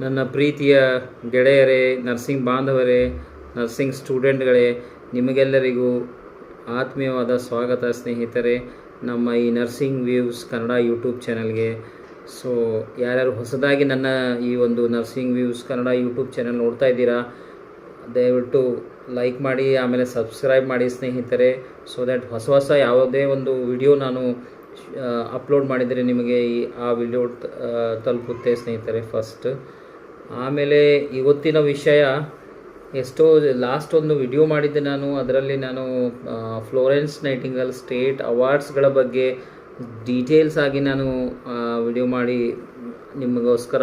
ನನ್ನ ಪ್ರೀತಿಯ ಗೆಳೆಯರೇ, ನರ್ಸಿಂಗ್ ಬಾಂಧವರೇ, ನರ್ಸಿಂಗ್ ಸ್ಟೂಡೆಂಟ್ಗಳೇ, ನಿಮಗೆಲ್ಲರಿಗೂ ಆತ್ಮೀಯವಾದ ಸ್ವಾಗತ ಸ್ನೇಹಿತರೆ ನಮ್ಮ ಈ ನರ್ಸಿಂಗ್ ವ್ಯೂಸ್ ಕನ್ನಡ ಯೂಟ್ಯೂಬ್ ಚಾನಲ್ಗೆ. ಸೊ ಯಾರ್ಯಾರು ಹೊಸದಾಗಿ ನನ್ನ ಈ ಒಂದು nursing views Kannada YouTube channel ನೋಡ್ತಾ ಇದ್ದೀರಾ, ದಯವಿಟ್ಟು ಲೈಕ್ ಮಾಡಿ, ಆಮೇಲೆ ಸಬ್ಸ್ಕ್ರೈಬ್ ಮಾಡಿ ಸ್ನೇಹಿತರೆ. ಸೊ ದ್ಯಾಟ್ ಹೊಸ ಯಾವುದೇ ಒಂದು ವಿಡಿಯೋ ನಾನು ಅಪ್ಲೋಡ್ ಮಾಡಿದರೆ ನಿಮಗೆ ಆ ವಿಡಿಯೋ ತಲುಪುತ್ತೆ ಸ್ನೇಹಿತರೆ ಫಸ್ಟ್. ಆಮೇಲೆ ಇವತ್ತಿನ ವಿಷಯ, ಲಾಸ್ಟ್ ಒಂದು ವಿಡಿಯೋ ಮಾಡಿದ್ದೆ ನಾನು. ಅದರಲ್ಲಿ ನಾನು ಫ್ಲೋರೆನ್ಸ್ ನೈಟಿಂಗಲ್ ಸ್ಟೇಟ್ ಅವಾರ್ಡ್ಸ್ಗಳ ಬಗ್ಗೆ ಡೀಟೇಲ್ಸ್ ಆಗಿ ನಾನು ವಿಡಿಯೋ ಮಾಡಿ ನಿಮಗೋಸ್ಕರ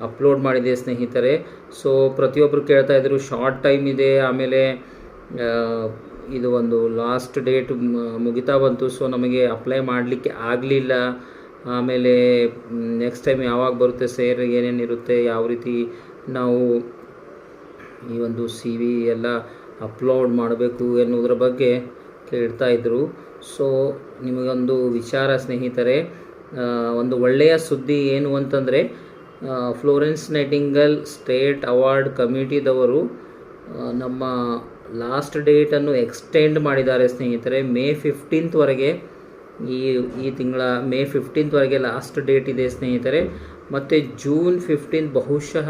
ಅಪ್ಲೋಡ್ ಮಾಡಿದೆ ಸ್ನೇಹಿತರೆ. ಸೊ ಪ್ರತಿಯೊಬ್ಬರು ಕೇಳ್ತಾ ಇದ್ದರು, ಶಾರ್ಟ್ ಟೈಮ್ ಇದೆ, ಆಮೇಲೆ ಇದು ಒಂದು ಲಾಸ್ಟ್ ಡೇಟ್ ಮುಗಿತಾ ಬಂತು, ಸೊ ನಮಗೆ ಅಪ್ಲೈ ಮಾಡಲಿಕ್ಕೆ ಆಗಲಿಲ್ಲ. ಆಮೇಲೆ ನೆಕ್ಸ್ಟ್ ಟೈಮ್ ಯಾವಾಗ ಬರುತ್ತೆ ಸರ್, ಏನೇನಿರುತ್ತೆ, ಯಾವ ರೀತಿ ನಾವು ಈ ಒಂದು ಸಿ ವಿ ಎಲ್ಲ ಅಪ್ಲೋಡ್ ಮಾಡಬೇಕು ಎನ್ನುವುದರ ಬಗ್ಗೆ ಕೇಳ್ತಾಯಿದ್ರು. ಸೊ ನಿಮಗೊಂದು ವಿಚಾರ ಸ್ನೇಹಿತರೆ, ಒಂದು ಒಳ್ಳೆಯ ಸುದ್ದಿ ಏನು ಅಂತಂದರೆ, ಫ್ಲೋರೆನ್ಸ್ ನೈಟಿಂಗಲ್ ಸ್ಟೇಟ್ ಅವಾರ್ಡ್ ಕಮಿಟಿದವರು ನಮ್ಮ ಲಾಸ್ಟ್ ಡೇಟನ್ನು ಎಕ್ಸ್ಟೆಂಡ್ ಮಾಡಿದ್ದಾರೆ ಸ್ನೇಹಿತರೆ. ಮೇ 15ವರೆಗೆ, ಈ ತಿಂಗಳ ಮೇ 15ವರೆಗೆ ಲಾಸ್ಟ್ ಡೇಟ್ ಇದೆ ಸ್ನೇಹಿತರೆ. ಮತ್ತು ಜೂನ್ 15 ಬಹುಶಃ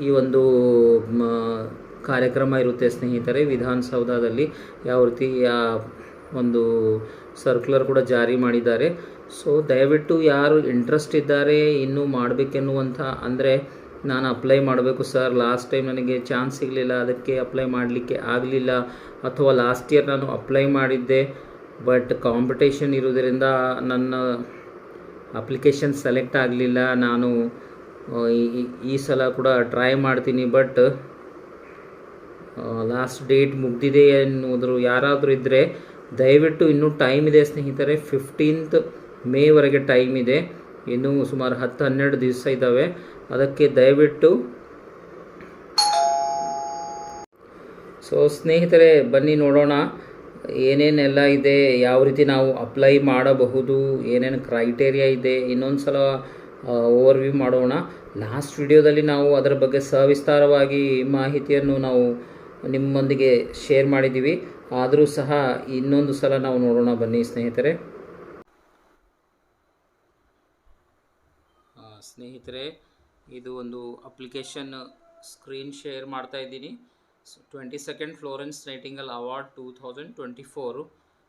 ಈ ಒಂದು ಕಾರ್ಯಕ್ರಮ ಇರುತ್ತೆ ಸ್ನೇಹಿತರೆ ವಿಧಾನಸೌಧದಲ್ಲಿ. ಯಾವ ರೀತಿ ಒಂದು ಸರ್ಕ್ಯುಲರ್ ಕೂಡ ಜಾರಿ ಮಾಡಿದ್ದಾರೆ. ಸೊ ದಯವಿಟ್ಟು ಯಾರು ಇಂಟ್ರೆಸ್ಟ್ ಇದ್ದಾರೆ ಇನ್ನೂ ಮಾಡಬೇಕೆನ್ನುವಂಥ, ಅಂದರೆ ನಾನು ಅಪ್ಲೈ ಮಾಡಬೇಕು ಸರ್, ಲಾಸ್ಟ್ ಟೈಮ್ ನನಗೆ ಚಾನ್ಸ್ ಸಿಗಲಿಲ್ಲ, ಅದಕ್ಕೆ ಅಪ್ಲೈ ಮಾಡಲಿಕ್ಕೆ ಆಗಲಿಲ್ಲ, ಅಥವಾ ಲಾಸ್ಟ್ ಇಯರ್ ನಾನು ಅಪ್ಲೈ ಮಾಡಿದ್ದೆ ಬಟ್ ಕಾಂಪಿಟೇಷನ್ ಇರೋದರಿಂದ ನನ್ನ ಅಪ್ಲಿಕೇಶನ್ ಸೆಲೆಕ್ಟ್ ಆಗಲಿಲ್ಲ, ನಾನು ಈ ಸಲ ಕೂಡ ಟ್ರೈ ಮಾಡ್ತೀನಿ ಬಟ್ ಲಾಸ್ಟ್ ಡೇಟ್ ಮುಗ್ದಿದೆ ಎನ್ನುವುದ್ರು ಯಾರಾದರೂ ಇದ್ದರೆ ದಯವಿಟ್ಟು ಇನ್ನೂ ಟೈಮ್ ಇದೆ ಸ್ನೇಹಿತರೆ. 15th ಮೇವರೆಗೆ ಟೈಮ್ ಇದೆ, ಇನ್ನೂ ಸುಮಾರು 10-12 ದಿವಸ ಇದ್ದಾವೆ. ಅದಕ್ಕೆ ದಯವಿಟ್ಟು ಸೊ ಸ್ನೇಹಿತರೆ ಬನ್ನಿ ನೋಡೋಣ ಏನೇನೆಲ್ಲ ಇದೆ, ಯಾವ ರೀತಿ ನಾವು ಅಪ್ಲೈ ಮಾಡಬಹುದು, ಏನೇನು ಕ್ರೈಟೇರಿಯಾ ಇದೆ, ಇನ್ನೊಂದು ಸಲ ಓವರ್ವ್ಯೂ ಮಾಡೋಣ. ಲಾಸ್ಟ್ ವಿಡಿಯೋದಲ್ಲಿ ನಾವು ಅದರ ಬಗ್ಗೆ ಸವಿಸ್ತಾರವಾಗಿ ಮಾಹಿತಿಯನ್ನು ನಾವು ನಿಮ್ಮೊಂದಿಗೆ ಶೇರ್ ಮಾಡಿದ್ದೀವಿ. ಆದರೂ ಸಹ ಇನ್ನೊಂದು ಸಲ ನಾವು ನೋಡೋಣ ಬನ್ನಿ ಸ್ನೇಹಿತರೆ. ಸ್ನೇಹಿತರೆ, ಇದು ಒಂದು ಅಪ್ಲಿಕೇಶನ್ ಸ್ಕ್ರೀನ್ ಶೇರ್ ಮಾಡ್ತಾ ಇದ್ದೀನಿ. 22nd ಫ್ಲೋರೆನ್ಸ್ ನೈಟಿಂಗಲ್ ಅವಾರ್ಡ್ 2024,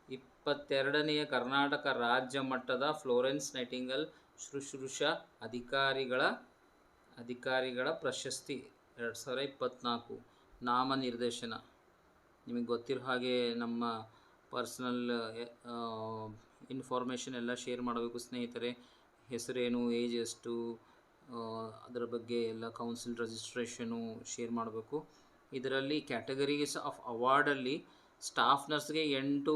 22ನೇ ಕರ್ನಾಟಕ ರಾಜ್ಯ ಮಟ್ಟದ ಫ್ಲೋರೆನ್ಸ್ ನೈಟಿಂಗಲ್ ಶುಶ್ರೂಷಾ ಅಧಿಕಾರಿಗಳ ಪ್ರಶಸ್ತಿ 2024 ನಾಮನಿರ್ದೇಶನ. ನಿಮಗೆ ಗೊತ್ತಿರೋ ಹಾಗೆ ನಮ್ಮ ಪರ್ಸನಲ್ ಇನ್ಫಾರ್ಮೇಷನ್ ಎಲ್ಲ ಶೇರ್ ಮಾಡಬೇಕು ಸ್ನೇಹಿತರೆ. ಹೆಸರೇನು, ಏಜ್ ಎಷ್ಟು, ಅದರ ಬಗ್ಗೆ ಎಲ್ಲ ಕೌನ್ಸಿಲ್ ರಿಜಿಸ್ಟ್ರೇಷನು ಶೇರ್ ಮಾಡಬೇಕು. ಇದರಲ್ಲಿ ಕ್ಯಾಟಗರೀಸ್ ಆಫ್ ಅವಾರ್ಡಲ್ಲಿ ಸ್ಟಾಫ್ ನರ್ಸ್ಗೆ 8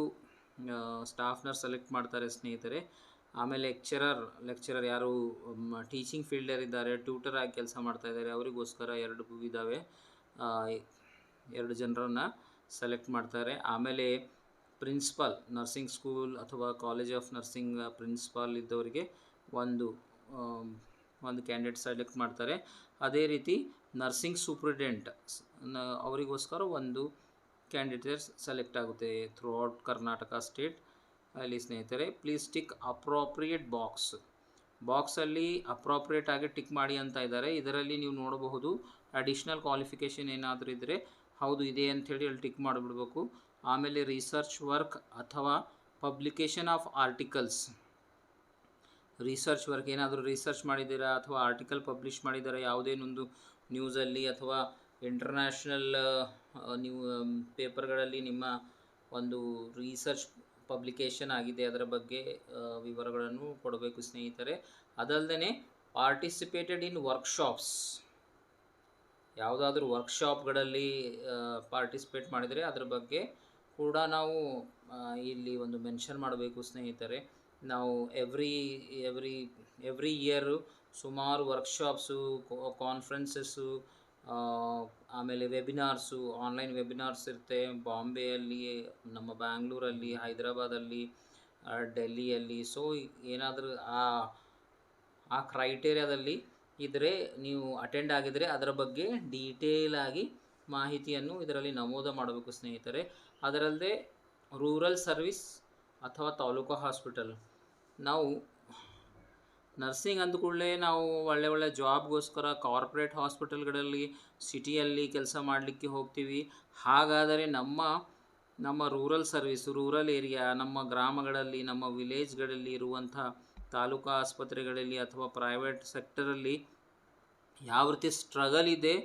ಸ್ಟಾಫ್ ನರ್ಸ್ ಸೆಲೆಕ್ಟ್ ಮಾಡ್ತಾರೆ ಸ್ನೇಹಿತರೆ. ಆಮೇಲೆ ಲೆಕ್ಚರರ್ ಯಾರು ಟೀಚಿಂಗ್ ಫೀಲ್ಡರ್ ಟ್ಯೂಟರ್ ಆಗಿ ಕೆಲಸ ಮಾಡ್ತಾ ಇದ್ದಾರೆ, ಅವರಿಗೋಸ್ಕರ 2 ಇದ್ದಾವೆ, 2 ಜನರನ್ನು ಸೆಲೆಕ್ಟ್ ಮಾಡ್ತಾರೆ. ಆಮೇಲೆ ಪ್ರಿನ್ಸಿಪಾಲ್, ನರ್ಸಿಂಗ್ ಸ್ಕೂಲ್ ಅಥವಾ ಕಾಲೇಜ್ ಆಫ್ ನರ್ಸಿಂಗ್ ಪ್ರಿನ್ಸಿಪಾಲ್ ಇದ್ದವರಿಗೆ ಒಂದು ಕ್ಯಾಂಡಿಡೇಟ್ ಸೆಲೆಕ್ಟ್ ಮಾಡ್ತಾರೆ. ಅದೇ ರೀತಿ ನರ್ಸಿಂಗ್ ಸೂಪ್ರಿಡೆಂಟ್ ಅವರಿಗೋಸ್ಕರ 1 ಕ್ಯಾಂಡಿಡೇಟ್ ಸೆಲೆಕ್ಟ್ ಆಗುತ್ತೆ ಥ್ರೂಔಟ್ ಕರ್ನಾಟಕ ಸ್ಟೇಟ್. ಅಲ್ಲಿ ಸ್ನೇಹಿತರೆ ಪ್ಲೀಸ್ ಟಿಕ್ ಅಪ್ರೋಪ್ರಿಯೇಟ್ ಬಾಕ್ಸಲ್ಲಿ ಅಪ್ರೋಪ್ರಿಯೇಟ್ ಆಗಿ ಟಿಕ್ ಮಾಡಿ ಅಂತ ಇದ್ದಾರೆ. ಇದರಲ್ಲಿ ನೀವು ನೋಡಬಹುದು ಅಡಿಷ್ನಲ್ ಕ್ವಾಲಿಫಿಕೇಷನ್ ಏನಾದರೂ ಇದ್ದರೆ ಹೌದು ಇದೆ ಅಂಥೇಳಿ ಅಲ್ಲಿ ಟಿಕ್ ಮಾಡಿಬಿಡ್ಬೇಕು. ಆಮೇಲೆ ರಿಸರ್ಚ್ ವರ್ಕ್ ಅಥವಾ publication of articles, research work ಏನಾದರೂ ರಿಸರ್ಚ್ ಮಾಡಿದ್ದೀರಾ ಅಥವಾ ಆರ್ಟಿಕಲ್ ಪಬ್ಲಿಷ್ ಮಾಡಿದ್ದೀರಾ ಯಾವುದೇನೊಂದು ನ್ಯೂಸಲ್ಲಿ ಅಥವಾ ಇಂಟರ್ನ್ಯಾಷನಲ್ ಪೇಪರ್ಗಳಲ್ಲಿ ನಿಮ್ಮ ಒಂದು ರಿಸರ್ಚ್ ಪಬ್ಲಿಕೇಶನ್ ಆಗಿದೆ, ಅದರ ಬಗ್ಗೆ ವಿವರಗಳನ್ನು ಕೊಡಬೇಕು ಸ್ನೇಹಿತರೆ. ಅದಲ್ಲದೆ ಪಾರ್ಟಿಸಿಪೇಟೆಡ್ ಇನ್ ವರ್ಕ್ಶಾಪ್ಸ್, ಯಾವುದಾದ್ರೂ ವರ್ಕ್ಶಾಪ್ಗಳಲ್ಲಿ ಪಾರ್ಟಿಸಿಪೇಟ್ ಮಾಡಿದರೆ ಅದರ ಬಗ್ಗೆ ಕೂಡ ನಾವು ಇಲ್ಲಿ ಒಂದು ಮೆನ್ಷನ್ ಮಾಡಬೇಕು ಸ್ನೇಹಿತರೆ. ನಾವು ಎವ್ರಿ ಇಯರು ಸುಮಾರು ವರ್ಕ್ಶಾಪ್ಸು, ಕಾನ್ಫರೆನ್ಸಸ್ಸು, ಆಮೇಲೆ ವೆಬಿನಾರ್ಸು, ಆನ್ಲೈನ್ ವೆಬಿನಾರ್ಸ್ ಇರುತ್ತೆ ಬಾಂಬೆಯಲ್ಲಿ, ನಮ್ಮ ಬ್ಯಾಂಗ್ಳೂರಲ್ಲಿ, ಹೈದರಾಬಾದಲ್ಲಿ, ಡೆಲ್ಲಿಯಲ್ಲಿ. ಸೊ ಏನಾದರೂ ಆ ಕ್ರೈಟೇರಿಯಾದಲ್ಲಿ ಇದ್ದರೆ ನೀವು ಅಟೆಂಡ್ ಆಗಿದರೆ ಅದರ ಬಗ್ಗೆ ಡೀಟೇಲ್ ಆಗಿ ಮಾಹಿತಿಯನ್ನು ಇದರಲ್ಲಿ ನಮೂದು ಮಾಡಬೇಕು ಸ್ನೇಹಿತರೆ. ಅದರಲ್ಲದೆ ರೂರಲ್ ಸರ್ವಿಸ್ ಅಥವಾ ತಾಲೂಕು ಹಾಸ್ಪಿಟಲ್, ನಾವು ನರ್ಸಿಂಗ್ ಅಂದ ಕೂಡಲೇ ನಾವು ಒಳ್ಳೆ ಜಾಬ್ಗೋಸ್ಕರ ಕಾರ್ಪೊರೇಟ್ ಹಾಸ್ಪಿಟಲ್ಗಳಲ್ಲಿ ಸಿಟಿಯಲ್ಲಿ ಕೆಲಸ ಮಾಡಲಿಕ್ಕೆ ಹೋಗ್ತೀವಿ. ಹಾಗಾದರೆ ನಮ್ಮ ರೂರಲ್ ಸರ್ವಿಸ್, ರೂರಲ್ ಏರಿಯಾ, ನಮ್ಮ ಗ್ರಾಮಗಳಲ್ಲಿ, ನಮ್ಮ ವಿಲೇಜ್ಗಳಲ್ಲಿ ಇರುವಂಥ ತಾಲೂಕು ಆಸ್ಪತ್ರೆಗಳಲ್ಲಿ ಅಥವಾ ಪ್ರೈವೇಟ್ ಸೆಕ್ಟರಲ್ಲಿ ಯಾವ ರೀತಿ ಸ್ಟ್ರಗಲ್ ಇದೆ,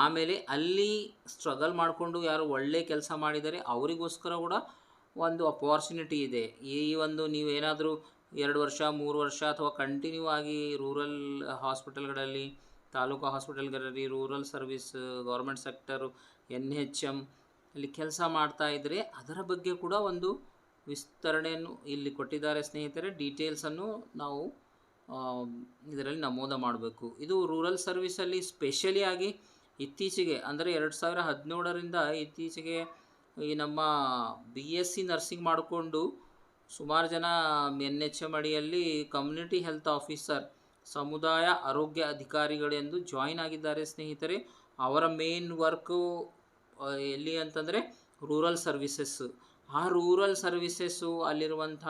ಆಮೇಲೆ ಅಲ್ಲಿ ಸ್ಟ್ರಗಲ್ ಮಾಡಿಕೊಂಡು ಯಾರು ಒಳ್ಳೆ ಕೆಲಸ ಮಾಡಿದರೆ ಅವರಿಗೋಸ್ಕರ ಕೂಡ ಒಂದು ಅಪಾರ್ಚುನಿಟಿ ಇದೆ. ಈ ಒಂದು ನೀವೇನಾದರೂ 2 ವರ್ಷ 3 ವರ್ಷ ಅಥವಾ ಕಂಟಿನ್ಯೂ ಆಗಿ ರೂರಲ್ ಹಾಸ್ಪಿಟಲ್ಗಳಲ್ಲಿ, ತಾಲೂಕು ಹಾಸ್ಪಿಟಲ್ಗಳಲ್ಲಿ, rural service, government sector, NHM ಇಲ್ಲಿ ಕೆಲಸ ಮಾಡ್ತಾ ಇದ್ದರೆ ಅದರ ಬಗ್ಗೆ ಕೂಡ ಒಂದು ವಿಸ್ತರಣೆಯನ್ನು ಇಲ್ಲಿ ಕೊಟ್ಟಿದ್ದಾರೆ ಸ್ನೇಹಿತರೆ. ಡೀಟೇಲ್ಸನ್ನು ನಾವು ಇದರಲ್ಲಿ ನಮೂದು ಮಾಡಬೇಕು. ಇದು ರೂರಲ್ ಸರ್ವಿಸಲ್ಲಿ ಸ್ಪೆಷಲಿ ಆಗಿ ಇತ್ತೀಚೆಗೆ ಅಂದರೆ 2017ರಿಂದ ಇತ್ತೀಚೆಗೆ ಈ ನಮ್ಮ BSc ನರ್ಸಿಂಗ್ ಮಾಡಿಕೊಂಡು ಸುಮಾರು ಜನ NHM ಅಡಿಯಲ್ಲಿ ಕಮ್ಯುನಿಟಿ ಹೆಲ್ತ್ ಆಫೀಸರ್, ಸಮುದಾಯ ಆರೋಗ್ಯ ಅಧಿಕಾರಿಗಳೆಂದು ಜಾಯಿನ್ ಆಗಿದ್ದಾರೆ ಸ್ನೇಹಿತರೆ. ಅವರ ಮೇನ್ ವರ್ಕು ಎಲ್ಲಿ ಅಂತಂದರೆ ರೂರಲ್ ಸರ್ವಿಸಸ್ಸು. ಆ ರೂರಲ್ ಸರ್ವಿಸಸ್ಸು ಅಲ್ಲಿರುವಂಥ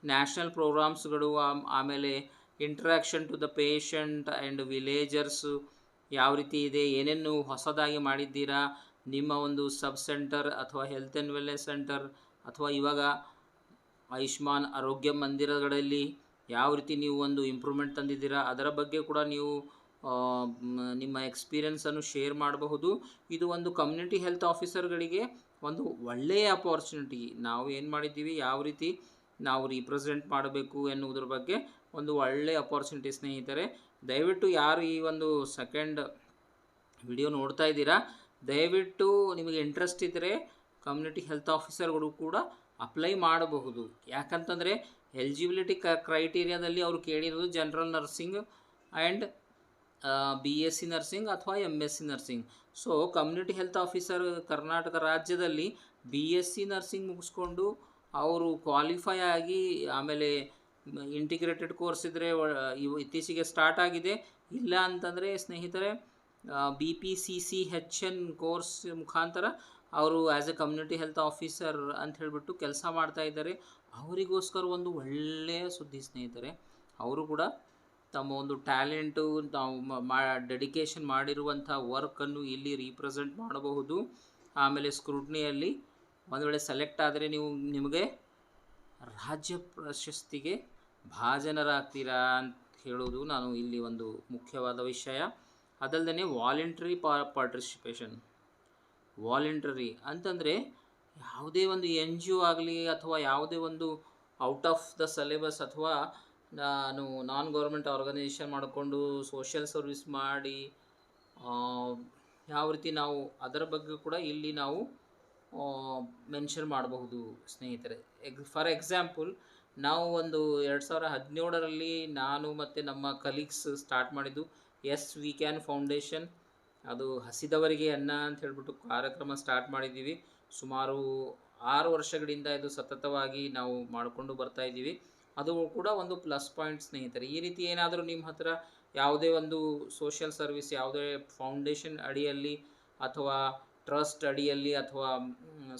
ನ್ಯಾಷನಲ್ ಪ್ರೋಗ್ರಾಮ್ಸ್ಗಳು, ಆಮೇಲೆ interaction to the patient and villagers ಯಾವ ರೀತಿ ಇದೆ, ಏನೇನು ಹೊಸದಾಗಿ ಮಾಡಿದ್ದೀರಾ, ನಿಮ್ಮ ಒಂದು ಸಬ್ ಸೆಂಟರ್ ಅಥವಾ ಹೆಲ್ತ್ ಆ್ಯಂಡ್ ವೆಲ್ನೆಸ್ ಸೆಂಟರ್ ಅಥವಾ ಇವಾಗ ಆಯುಷ್ಮಾನ್ ಆರೋಗ್ಯ ಮಂದಿರಗಳಲ್ಲಿ ಯಾವ ರೀತಿ ನೀವು ಒಂದು ಇಂಪ್ರೂವ್ಮೆಂಟ್ ತಂದಿದ್ದೀರಾ, ಅದರ ಬಗ್ಗೆ ಕೂಡ ನೀವು ನಿಮ್ಮ ಎಕ್ಸ್ಪೀರಿಯನ್ಸನ್ನು ಶೇರ್ ಮಾಡಬಹುದು. ಇದು ಒಂದು ಕಮ್ಯುನಿಟಿ ಹೆಲ್ತ್ ಆಫೀಸರ್ಗಳಿಗೆ ಒಂದು ಒಳ್ಳೆಯ ಅಪಾರ್ಚುನಿಟಿ. ನಾವು ಏನು ಮಾಡಿದ್ದೀವಿ, ಯಾವ ರೀತಿ ನಾವು ರೀಪ್ರೆಸೆಂಟ್ ಮಾಡಬೇಕು ಎನ್ನುವುದ್ರ ಬಗ್ಗೆ ಒಂದು ಒಳ್ಳೆಯ ಅಪಾರ್ಚುನಿಟಿ ಸ್ನೇಹಿತರೆ. ದಯವಿಟ್ಟು ಯಾರು ಈ ಒಂದು ಸೆಕೆಂಡ್ ವಿಡಿಯೋ ನೋಡ್ತಾ ಇದ್ದೀರಾ, ದಯವಿಟ್ಟು ನಿಮಗೆ ಇಂಟ್ರೆಸ್ಟ್ ಇದ್ದರೆ ಕಮ್ಯುನಿಟಿ ಹೆಲ್ತ್ ಆಫೀಸರ್ಗಳು ಕೂಡ ಅಪ್ಲೈ ಮಾಡಬಹುದು. ಯಾಕಂತಂದರೆ ಎಲಿಜಿಬಿಲಿಟಿ ಕ್ರೈಟೀರಿಯಾದಲ್ಲಿ ಅವರು ಕೇಳಿರೋದು general nursing and BSc nursing ಅಥವಾ MSc nursing. So community health officer Karnataka ರಾಜ್ಯದಲ್ಲಿ BSc ನರ್ಸಿಂಗ್ ಮುಗಿಸ್ಕೊಂಡು ಅವರು ಕ್ವಾಲಿಫೈ ಆಗಿ ಆಮೇಲೆ ಇಂಟಿಗ್ರೇಟೆಡ್ ಕೋರ್ಸ್ ಇದ್ದರೆ ಇತ್ತೀಚೆಗೆ ಸ್ಟಾರ್ಟ್ ಆಗಿದೆ. ಇಲ್ಲ ಅಂತಂದರೆ ಸ್ನೇಹಿತರೆ BPCCHN ಕೋರ್ಸ್ ಮುಖಾಂತರ ಅವರು as A community health officer ಅಂತ ಹೇಳಿಬಿಟ್ಟು ಕೆಲಸ ಮಾಡ್ತಾ ಇದ್ದಾರೆ. ಅವರಿಗೋಸ್ಕರ ಒಂದು ಒಳ್ಳೆಯ ಸುದ್ದಿ ಸ್ನೇಹಿತರೆ. ಅವರು ಕೂಡ ತಮ್ಮ ಒಂದು ಟ್ಯಾಲೆಂಟು, ನಾವು ಡೆಡಿಕೇಶನ್ ಮಾಡಿರುವಂಥ ವರ್ಕನ್ನು ಇಲ್ಲಿ ರೀಪ್ರೆಸೆಂಟ್ ಮಾಡಬಹುದು. ಆಮೇಲೆ ಸ್ಕ್ರೂಟ್ನಿಯಲ್ಲಿ ಒಂದು ವೇಳೆ ಸೆಲೆಕ್ಟ್ ಆದರೆ ನಿಮಗೆ ರಾಜ್ಯ ಪ್ರಶಸ್ತಿಗೆ ಭಾಜನರಾಗ್ತೀರಾ ಅಂತ ಹೇಳೋದು ನಾನು ಇಲ್ಲಿ ಒಂದು ಮುಖ್ಯವಾದ ವಿಷಯ. ಅದಲ್ಲದೆ ವಾಲಂಟ್ರಿ ಪಾರ್ಟಿಸಿಪೇಷನ್. ವಾಲಂಟ್ರಿ ಅಂತಂದರೆ ಯಾವುದೇ ಒಂದು NGO ಆಗಲಿ ಅಥವಾ ಯಾವುದೇ ಒಂದು ಔಟ್ ಆಫ್ ದ ಸಿಲೆಬಸ್ ಅಥವಾ ನಾನು ನಾನ್ ಗೌರ್ಮೆಂಟ್ ಆರ್ಗನೈಸೇಷನ್ ಮಾಡಿಕೊಂಡು ಸೋಷಿಯಲ್ ಸರ್ವಿಸ್ ಮಾಡಿ ಯಾವ ರೀತಿ ನಾವು ಅದರ ಬಗ್ಗೆ ಕೂಡ ಇಲ್ಲಿ ನಾವು ಮೆನ್ಷನ್ ಮಾಡಬಹುದು ಸ್ನೇಹಿತರೆ. ಫಾರ್ ಎಕ್ಸಾಂಪಲ್ ನಾವು ಒಂದು 2017ರಲ್ಲಿ ನಾನು ಮತ್ತು ನಮ್ಮ ಕಲೀಗ್ಸ್ ಸ್ಟಾರ್ಟ್ ಮಾಡಿದ್ದು ವಿ ಕ್ಯಾನ್ ಫೌಂಡೇಶನ್. ಅದು ಹಸಿದವರಿಗೆ ಅನ್ನ ಅಂತ ಹೇಳ್ಬಿಟ್ಟು ಕಾರ್ಯಕ್ರಮ ಸ್ಟಾರ್ಟ್ ಮಾಡಿದ್ದೀವಿ. ಸುಮಾರು 6 ವರ್ಷಗಳಿಂದ ಇದು ಸತತವಾಗಿ ನಾವು ಮಾಡಿಕೊಂಡು ಬರ್ತಾ ಇದ್ದೀವಿ. ಅದು ಕೂಡ ಒಂದು ಪ್ಲಸ್ ಪಾಯಿಂಟ್ ಸ್ನೇಹಿತರೆ. ಈ ರೀತಿ ಏನಾದರೂ ನಿಮ್ಮ ಹತ್ರ ಯಾವುದೇ ಒಂದು ಸೋಷಿಯಲ್ ಸರ್ವಿಸ್, ಯಾವುದೇ ಫೌಂಡೇಶನ್ ಅಡಿಯಲ್ಲಿ ಅಥವಾ ಟ್ರಸ್ಟ್ ಅಡಿಯಲ್ಲಿ ಅಥವಾ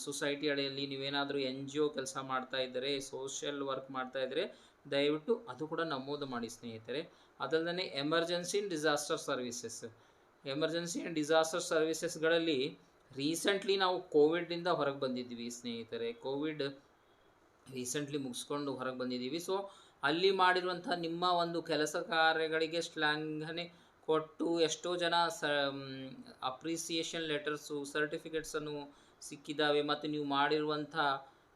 ಸೊಸೈಟಿ ಅಡಿಯಲ್ಲಿ ನೀವೇನಾದರೂ NGO ಕೆಲಸ ಮಾಡ್ತಾ ಇದ್ದರೆ, ಸೋಷಿಯಲ್ ವರ್ಕ್ ಮಾಡ್ತಾ ಇದ್ದರೆ ದಯವಿಟ್ಟು ಅದು ಕೂಡ ನಮೂದು ಮಾಡಿ ಸ್ನೇಹಿತರೆ. ಅದಲ್ಲದೆ emergency and disaster services. Emergency and disaster ಸರ್ವಿಸಸ್ಗಳಲ್ಲಿ ರೀಸೆಂಟ್ಲಿ ನಾವು ಕೋವಿಡ್ನಿಂದ ಹೊರಗೆ ಬಂದಿದ್ದೀವಿ ಸ್ನೇಹಿತರೆ. ಕೋವಿಡ್ ರೀಸೆಂಟ್ಲಿ ಮುಗಿಸ್ಕೊಂಡು ಹೊರಗೆ ಬಂದಿದ್ದೀವಿ. ಸೊ ಅಲ್ಲಿ ಮಾಡಿರುವಂಥ ನಿಮ್ಮ ಒಂದು ಕೆಲಸ ಕಾರ್ಯಗಳಿಗೆ ಶ್ಲಾಘನೆ ಕೊಟ್ಟು ಎಷ್ಟೋ ಜನ ಅಪ್ರಿಸಿಯೇಷನ್ ಲೆಟರ್ಸು, ಸರ್ಟಿಫಿಕೇಟ್ಸನ್ನು ಸಿಕ್ಕಿದ್ದಾವೆ. ಮತ್ತು ನೀವು ಮಾಡಿರುವಂಥ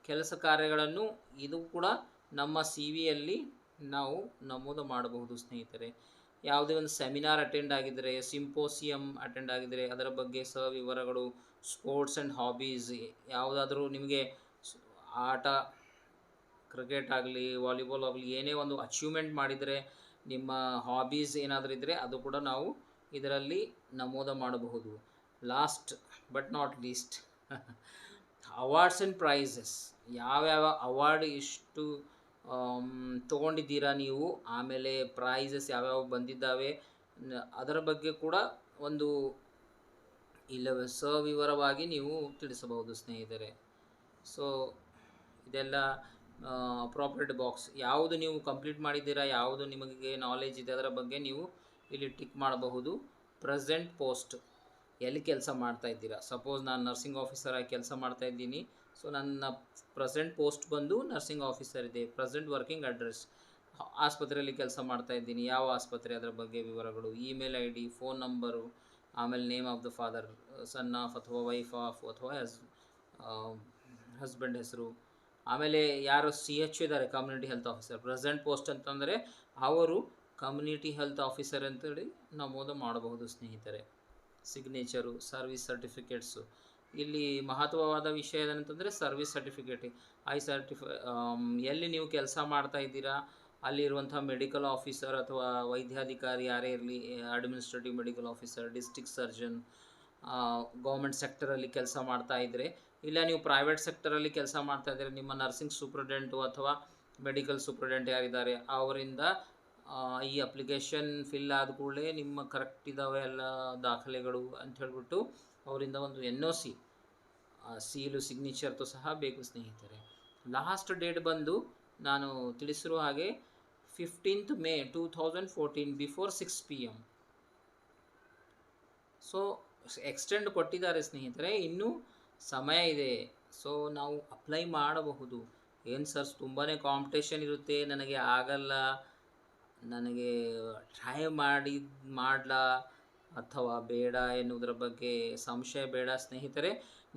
ಕೆಲಸ ಕಾರ್ಯಗಳನ್ನು ಇದು ಕೂಡ ನಮ್ಮ CVಯಲ್ಲಿ ನಾವು ನಮೂದು ಮಾಡಬಹುದು ಸ್ನೇಹಿತರೆ. ಯಾವುದೇ ಒಂದು ಸೆಮಿನಾರ್ ಅಟೆಂಡ್ ಆಗಿದ್ದರೆ, ಸಿಂಪೋಸಿಯಮ್ ಅಟೆಂಡ್ ಆಗಿದ್ದರೆ ಅದರ ಬಗ್ಗೆ ಸವಿವರಗಳು, ಸ್ಪೋರ್ಟ್ಸ್ ಆ್ಯಂಡ್ ಹಾಬೀಸ್, ಯಾವುದಾದ್ರೂ ನಿಮಗೆ ಆಟ, ಕ್ರಿಕೆಟ್ ಆಗಲಿ, ವಾಲಿಬಾಲ್ ಆಗಲಿ, ಏನೇ ಒಂದು ಅಚೀವ್ಮೆಂಟ್ ಮಾಡಿದರೆ, ನಿಮ್ಮ ಹಾಬೀಸ್ ಏನಾದರೂ ಇದ್ದರೆ ಅದು ಕೂಡ ನಾವು ಇದರಲ್ಲಿ ನಮೂದು ಮಾಡಬಹುದು. Last but not least, awards and prizes. ಯಾವ್ಯಾವ ಅವಾರ್ಡ್ ಇಷ್ಟು ತೊಗೊಂಡಿದ್ದೀರಾ ನೀವು, ಆಮೇಲೆ ಪ್ರೈಸಸ್ ಯಾವ್ಯಾವ ಬಂದಿದ್ದಾವೆ, ಅದರ ಬಗ್ಗೆ ಕೂಡ ಒಂದು ಇಲ್ಲ ಸವಿವರವಾಗಿ ನೀವು ತಿಳಿಸಬಹುದು ಸ್ನೇಹಿತರೆ. ಸೊ ಇದೆಲ್ಲ ಅಪ್ರಾಪ್ರಿಯೇಟ್ ಬಾಕ್ಸ್. ಯಾವುದು ನೀವು ಕಂಪ್ಲೀಟ್ ಮಾಡಿದ್ದೀರಾ, ಯಾವುದು ನಿಮಗೆ ನಾಲೆಜ್ ಇದೆ ಅದರ ಬಗ್ಗೆ ನೀವು ಇಲ್ಲಿ ಟಿಕ್ ಮಾಡಬಹುದು. ಪ್ರೆಸೆಂಟ್ ಪೋಸ್ಟ್, ಎಲ್ಲಿ ಕೆಲಸ ಮಾಡ್ತಾ ಇದ್ದೀರಾ. ಸಪೋಸ್ ನಾನು ನರ್ಸಿಂಗ್ ಆಫೀಸರ್ ಆಗಿ ಕೆಲಸ ಮಾಡ್ತಾ ಇದ್ದೀನಿ. ಸೊ ನನ್ನ ಪ್ರೆಸೆಂಟ್ ಪೋಸ್ಟ್ ಬಂದು ನರ್ಸಿಂಗ್ ಆಫೀಸರ್ ಇದೆ. ಪ್ರೆಸೆಂಟ್ ವರ್ಕಿಂಗ್ ಅಡ್ರೆಸ್, ಆಸ್ಪತ್ರೆಯಲ್ಲಿ ಕೆಲಸ ಮಾಡ್ತಾ ಇದ್ದೀನಿ, ಯಾವ ಆಸ್ಪತ್ರೆ, ಅದರ ಬಗ್ಗೆ ವಿವರಗಳು, email I D, phone number, ಆಮೇಲೆ name of the father, son of ಅಥವಾ ವೈಫ್ ಆಫ್ ಅಥವಾ ಹಸ್ಬೆಂಡ್ ಹೆಸರು, ಆಮೇಲೆ ಯಾರು CHO ಇದ್ದಾರೆ, community health officer. Present post ಅಂತಂದರೆ ಅವರು ಕಮ್ಯುನಿಟಿ ಹೆಲ್ತ್ ಆಫೀಸರ್ ಅಂತೇಳಿ ನಮೂದು ಮಾಡಬಹುದು ಸ್ನೇಹಿತರೆ. Signature, service certificates. ಇಲ್ಲಿ ಮಹತ್ವವಾದ ವಿಷಯ ಏನಂತಂದರೆ ಸರ್ವಿಸ್ ಸರ್ಟಿಫಿಕೇಟ್. ಎಲ್ಲಿ ನೀವು ಕೆಲಸ ಮಾಡ್ತಾ ಇದ್ದೀರಾ ಅಲ್ಲಿರುವಂಥ ಮೆಡಿಕಲ್ ಆಫೀಸರ್ ಅಥವಾ ವೈದ್ಯಾಧಿಕಾರಿ ಯಾರೇ ಇರಲಿ, administrative medical officer, district surgeon, government ಸೆಕ್ಟರಲ್ಲಿ ಕೆಲಸ ಮಾಡ್ತಾ ಇದ್ದರೆ, ಇಲ್ಲ ನೀವು ಪ್ರೈವೇಟ್ ಸೆಕ್ಟರಲ್ಲಿ ಕೆಲಸ ಮಾಡ್ತಾ ಇದ್ದರೆ ನಿಮ್ಮ ನರ್ಸಿಂಗ್ ಸೂಪ್ರಿಡೆಂಟು ಅಥವಾ ಮೆಡಿಕಲ್ ಸೂಪ್ರಿಡೆಂಟ್ ಯಾರಿದ್ದಾರೆ ಅವರಿಂದ ಈ ಅಪ್ಲಿಕೇಶನ್ ಫಿಲ್ ಆದ ಕೂಡಲೇ ನಿಮ್ಮ ಕರೆಕ್ಟ್ ಇದ್ದಾವೆ ಎಲ್ಲ ದಾಖಲೆಗಳು ಅಂತ ಹೇಳ್ಬಿಟ್ಟು ಅವರಿಂದ ಒಂದು NOC ಸೀಲು ಸಿಗ್ನೇಚರ್ತು ಸಹ ಬೇಕು ಸ್ನೇಹಿತರೆ. ಲಾಸ್ಟ್ ಡೇಟ್ ಬಂದು ನಾನು ತಿಳಿಸಿರುವ ಹಾಗೆ 15th May 2014 before 6 PM. So extend ಕೊಟ್ಟಿದ್ದಾರೆ ಸ್ನೇಹಿತರೆ, ಇನ್ನೂ ಸಮಯ ಇದೆ. ಸೊ ನಾವು ಅಪ್ಲೈ ಮಾಡಬಹುದು. ಏನು ಸರ್ ತುಂಬಾ ಕಾಂಪಿಟೇಷನ್ ಇರುತ್ತೆ, ನನಗೆ ಆಗಲ್ಲ, ನನಗೆ ಟ್ರೈ ಮಾಡಲಾ ಅಥವಾ ಬೇಡ ಎನ್ನುವುದರ ಬಗ್ಗೆ ಸಂಶಯ ಬೇಡ ಸ್ನೇಹಿತರೆ.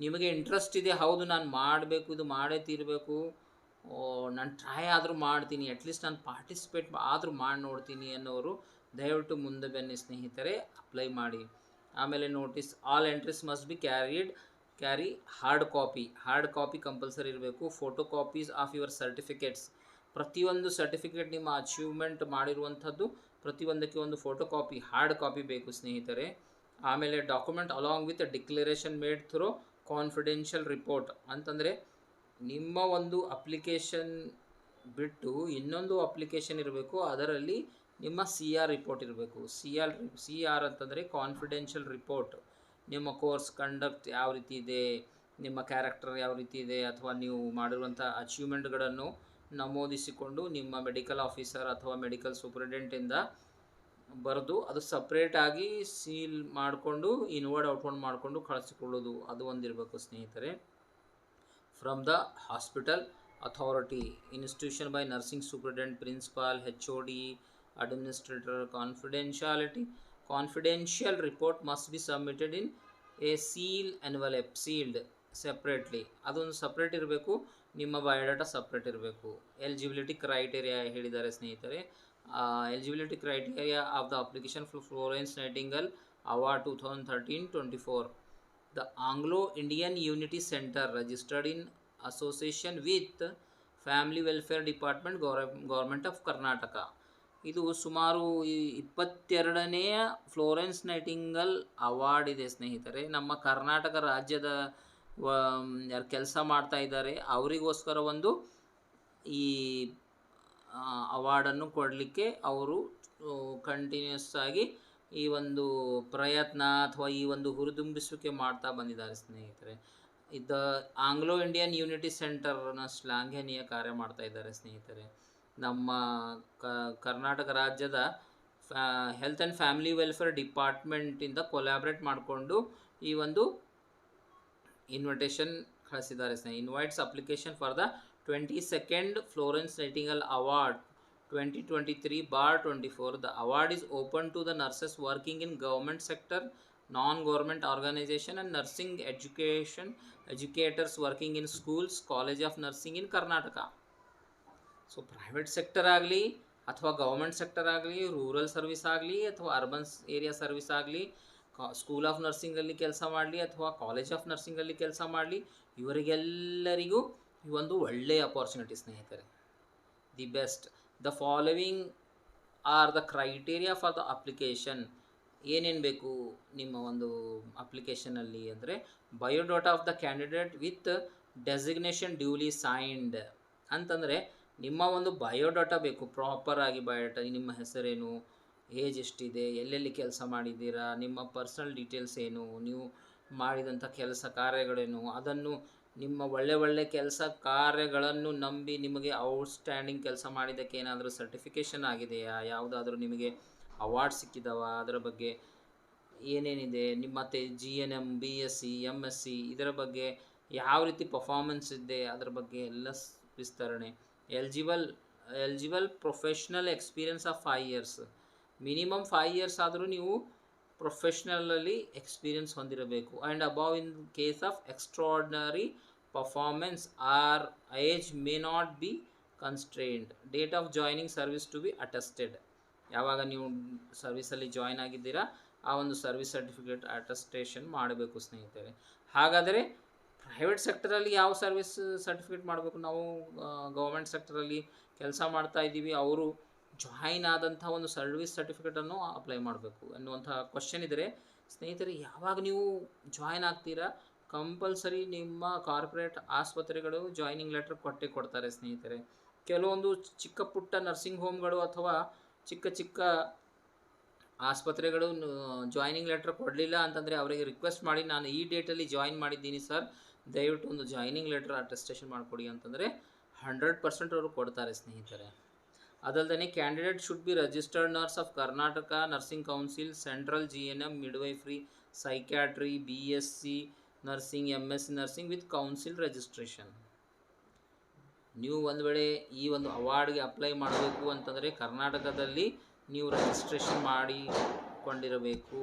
ನಿಮಗೆ ಇಂಟ್ರೆಸ್ಟ್ ಇದೆ, ಹೌದು ನಾನು ಮಾಡಬೇಕು, ಇದು ಮಾಡೇ ತೀರಬೇಕು, ನಾನು ಟ್ರೈ ಆದರೂ ಮಾಡ್ತೀನಿ, ಅಟ್ಲೀಸ್ಟ್ ನಾನು ಪಾರ್ಟಿಸಿಪೇಟ್ ಆದರೂ ಮಾಡಿ ನೋಡ್ತೀನಿ ಅನ್ನೋರು ದಯವಿಟ್ಟು ಮುಂದೆ ಬನ್ನಿ ಸ್ನೇಹಿತರೆ, ಅಪ್ಲೈ ಮಾಡಿ. ಆಮೇಲೆ notice, all entries must be carry hard copy compulsory ಇರಬೇಕು. Photo copies of your certificates, ಪ್ರತಿಯೊಂದು ಸರ್ಟಿಫಿಕೇಟ್ ನಿಮ್ಮ ಅಚೀವ್ಮೆಂಟ್ ಮಾಡಿರುವಂಥದ್ದು ಪ್ರತಿಯೊಂದಕ್ಕೆ ಒಂದು ಫೋಟೋ ಕಾಪಿ, ಹಾರ್ಡ್ ಕಾಪಿ ಬೇಕು ಸ್ನೇಹಿತರೆ. ಆಮೇಲೆ document along with declaration made through confidential report, ಅಂತಂದರೆ ನಿಮ್ಮ ಒಂದು ಅಪ್ಲಿಕೇಶನ್ ಬಿಟ್ಟು ಇನ್ನೊಂದು ಅಪ್ಲಿಕೇಶನ್ ಇರಬೇಕು, ಅದರಲ್ಲಿ ನಿಮ್ಮ CR ರಿಪೋರ್ಟ್ ಇರಬೇಕು. CR ಅಂತಂದರೆ ಕಾನ್ಫಿಡೆನ್ಷಿಯಲ್ ರಿಪೋರ್ಟ್. ನಿಮ್ಮ ಕೋರ್ಸ್ ಕಂಡಕ್ಟ್ ಯಾವ ರೀತಿ ಇದೆ, ನಿಮ್ಮ ಕ್ಯಾರೆಕ್ಟರ್ ಯಾವ ರೀತಿ ಇದೆ, ಅಥವಾ ನೀವು ಮಾಡಿರುವಂಥ ಅಚೀವ್ಮೆಂಟ್ಗಳನ್ನು ನಮೂದಿಸಿಕೊಂಡು ನಿಮ್ಮ ಮೆಡಿಕಲ್ ಆಫೀಸರ್ ಅಥವಾ ಮೆಡಿಕಲ್ ಸೂಪ್ರಿಡೆಂಟಿಂದ ಬರೆದು ಅದು ಸಪ್ರೇಟಾಗಿ ಸೀಲ್ ಮಾಡಿಕೊಂಡು ಇನ್ವರ್ಡ್ ಔಟ್ವರ್ಡ್ ಮಾಡಿಕೊಂಡು ಕಳಿಸಿಕೊಳ್ಳೋದು, ಅದು ಒಂದಿರಬೇಕು ಸ್ನೇಹಿತರೆ. From the hospital authority, institution by nursing superintendent, principal, HOD, administrator. Confidential report must be submitted in a seal envelope, sealed separately, ಅದೊಂದು ಸಪ್ರೇಟ್ ಇರಬೇಕು. ನಿಮ್ಮ ಬಯೋಡಾಟಾ ಸಪ್ರೇಟ್ ಇರಬೇಕು. ಎಲಿಜಿಬಿಲಿಟಿ ಕ್ರೈಟೇರಿಯಾ ಹೇಳಿದ್ದಾರೆ ಸ್ನೇಹಿತರೆ. Eligibility criteria of the application for Florence Nightingale award 2013-24. The Anglo-Indian Unity Center registered in association with Family Welfare Department, Government of Karnataka. ಇದು ಸುಮಾರು 22ನೇಯ Florence Nightingale award ಇದೆ ಸ್ನೇಹಿತರೆ. ನಮ್ಮ ಕರ್ನಾಟಕ ರಾಜ್ಯದ ಯಾರು ಕೆಲಸ ಮಾಡ್ತಾ ಇದ್ದಾರೆ ಅವರಿಗೋಸ್ಕರ ಒಂದು ಈ ಅವಾರ್ಡನ್ನು ಕೊಡಲಿಕ್ಕೆ ಅವರು ಕಂಟಿನ್ಯೂಸ್ ಆಗಿ ಈ ಒಂದು ಪ್ರಯತ್ನ ಅಥವಾ ಈ ಒಂದು ಹುರಿದುಂಬಿಸುವಿಕೆ ಮಾಡ್ತಾ ಬಂದಿದ್ದಾರೆ ಸ್ನೇಹಿತರೆ. ಇದು ಆಂಗ್ಲೋ ಇಂಡಿಯನ್ ಯೂನಿಟಿ ಸೆಂಟರ್ನ ಶ್ಲಾಘನೀಯ ಕಾರ್ಯ ಮಾಡ್ತಾ ಇದ್ದಾರೆ ಸ್ನೇಹಿತರೆ. ನಮ್ಮ ಕರ್ನಾಟಕ ರಾಜ್ಯದ health and family welfare ಡಿಪಾರ್ಟ್ಮೆಂಟಿಂದ collaborate ಮಾಡಿಕೊಂಡು ಈ ಒಂದು ಇನ್ವಿಟೇಷನ್ ಕಳಿಸಿದ್ದಾರೆ ಸ್ನೇಹಿತರೆ. Invites application for the 22nd Florence Nightingale award 2023/24. The award is open to the nurses working in government sector, non-government organization and nursing educators working in schools, college of nursing in Karnataka. So private sector ಆಗಲಿ ಅಥವಾ government sector ಆಗಲಿ, rural service ಆಗಲಿ ಅಥವಾ urban area service ಆಗಲಿ, school of ನರ್ಸಿಂಗಲ್ಲಿ ಕೆಲಸ ಮಾಡಲಿ ಅಥವಾ college of ನರ್ಸಿಂಗಲ್ಲಿ ಕೆಲಸ ಮಾಡಲಿ, ಇವರಿಗೆಲ್ಲರಿಗೂ ಈ ಒಂದು ಒಳ್ಳೆಯ ಅಪಾರ್ಚುನಿಟಿ ಸ್ನೇಹಿತರೆ. The best. The following are the criteria for the application. ಏನೇನು ಬೇಕು ನಿಮ್ಮ ಒಂದು ಅಪ್ಲಿಕೇಶನಲ್ಲಿ ಅಂದರೆ, biodata of the candidate with designation duly signed, ಅಂತಂದರೆ ನಿಮ್ಮ ಒಂದು ಬಯೋಡಾಟಾ ಬೇಕು, ಪ್ರಾಪರಾಗಿ ಬಯೋಡಾಟಾ, ನಿಮ್ಮ ಹೆಸರೇನು, ಏಜ್ ಎಷ್ಟಿದೆ, ಎಲ್ಲೆಲ್ಲಿ ಕೆಲಸ ಮಾಡಿದ್ದೀರಾ, ನಿಮ್ಮ ಪರ್ಸನಲ್ ಡೀಟೇಲ್ಸ್ ಏನು, ನೀವು ಮಾಡಿದಂಥ ಕೆಲಸ ಕಾರ್ಯಗಳೇನು, ಅದನ್ನು ನಿಮ್ಮ ಒಳ್ಳೆ ಕೆಲಸ ಕಾರ್ಯಗಳನ್ನು ನಂಬಿ ನಿಮಗೆ ಔಟ್ಸ್ಟ್ಯಾಂಡಿಂಗ್ ಕೆಲಸ ಮಾಡಿದ್ದಕ್ಕೆ ಏನಾದರೂ ಸರ್ಟಿಫಿಕೇಷನ್ ಆಗಿದೆಯಾ, ಯಾವುದಾದ್ರೂ ನಿಮಗೆ ಅವಾರ್ಡ್ ಸಿಕ್ಕಿದವ, ಅದರ ಬಗ್ಗೆ ಏನೇನಿದೆ, ನಿಮ್ಮ ಮತ್ತು GNM BSc MSc ಇದರ ಬಗ್ಗೆ ಯಾವ ರೀತಿ ಪರ್ಫಾರ್ಮೆನ್ಸ್ ಇದೆ, ಅದರ ಬಗ್ಗೆ ಎಲ್ಲ ವಿಸ್ತರಣೆ. Eligible professional experience of 5 years, minimum 5 years ಆದರೂ ನೀವು ಪ್ರೊಫೆಷ್ನಲಲ್ಲಿ ಎಕ್ಸ್ಪೀರಿಯನ್ಸ್ ಹೊಂದಿರಬೇಕು. And above in case of extraordinary performance or age may not be constrained. Date of joining service to be attested. ಯಾವಾಗ ನೀವು ಸರ್ವಿಸಲ್ಲಿ ಜಾಯ್ನ್ ಆಗಿದ್ದೀರಾ ಆ ಒಂದು ಸರ್ವಿಸ್ ಸರ್ಟಿಫಿಕೇಟ್ ಅಟೆಸ್ಟೇಷನ್ ಮಾಡಬೇಕು ಸ್ನೇಹಿತರೆ. ಹಾಗಾದರೆ ಪ್ರೈವೇಟ್ ಸೆಕ್ಟರಲ್ಲಿ ಯಾವ ಸರ್ವಿಸ್ ಸರ್ಟಿಫಿಕೇಟ್ ಮಾಡಬೇಕು? ನಾವು ಗೌರ್ಮೆಂಟ್ ಸೆಕ್ಟರಲ್ಲಿ ಕೆಲಸ ಮಾಡ್ತಾ ಇದ್ದೀವಿ, ಅವರು ಜಾಯಿನ್ ಆದಂಥ ಒಂದು ಸರ್ವಿಸ್ ಸರ್ಟಿಫಿಕೇಟನ್ನು ಅಪ್ಲೈ ಮಾಡಬೇಕು ಅನ್ನುವಂಥ ಕ್ವಶನ್ ಇದ್ದರೆ ಸ್ನೇಹಿತರೆ, ಯಾವಾಗ ನೀವು ಜಾಯಿನ್ ಆಗ್ತೀರಾ ಕಂಪಲ್ಸರಿ ನಿಮ್ಮ ಕಾರ್ಪೊರೇಟ್ ಆಸ್ಪತ್ರೆಗಳು ಜಾಯ್ನಿಂಗ್ ಲೆಟರ್ ಕೊಡ್ತಾರೆ ಸ್ನೇಹಿತರೆ. ಕೆಲವೊಂದು ಚಿಕ್ಕ ಪುಟ್ಟ ನರ್ಸಿಂಗ್ ಹೋಮ್ಗಳು ಅಥವಾ ಚಿಕ್ಕ ಆಸ್ಪತ್ರೆಗಳು ಜಾಯ್ನಿಂಗ್ ಲೆಟರ್ ಕೊಡಲಿಲ್ಲ ಅಂತಂದರೆ ಅವರಿಗೆ ರಿಕ್ವೆಸ್ಟ್ ಮಾಡಿ, ನಾನು ಈ ಡೇಟಲ್ಲಿ ಜಾಯಿನ್ ಮಾಡಿದ್ದೀನಿ ಸರ್, ದಯವಿಟ್ಟು ಒಂದು ಜಾಯ್ನಿಂಗ್ ಲೆಟರ್ ಅಟೆಸ್ಟೇಷನ್ ಮಾಡಿಕೊಡಿ ಅಂತಂದರೆ 100% ಅವರು ಕೊಡ್ತಾರೆ ಸ್ನೇಹಿತರೆ. ಅದಲ್ಲದೆ candidate should be registered nurse of Karnataka nursing council, central GNM, midwifery, psychiatry, BSc nursing, MSc nursing with council registration. ನೀವು ಒಂದು ವೇಳೆ ಈ ಒಂದು ಅವಾರ್ಡ್ಗೆ ಅಪ್ಲೈ ಮಾಡಬೇಕು ಅಂತಂದರೆ ಕರ್ನಾಟಕದಲ್ಲಿ ನೀವು ರಿಜಿಸ್ಟ್ರೇಷನ್ ಮಾಡಿಕೊಂಡಿರಬೇಕು.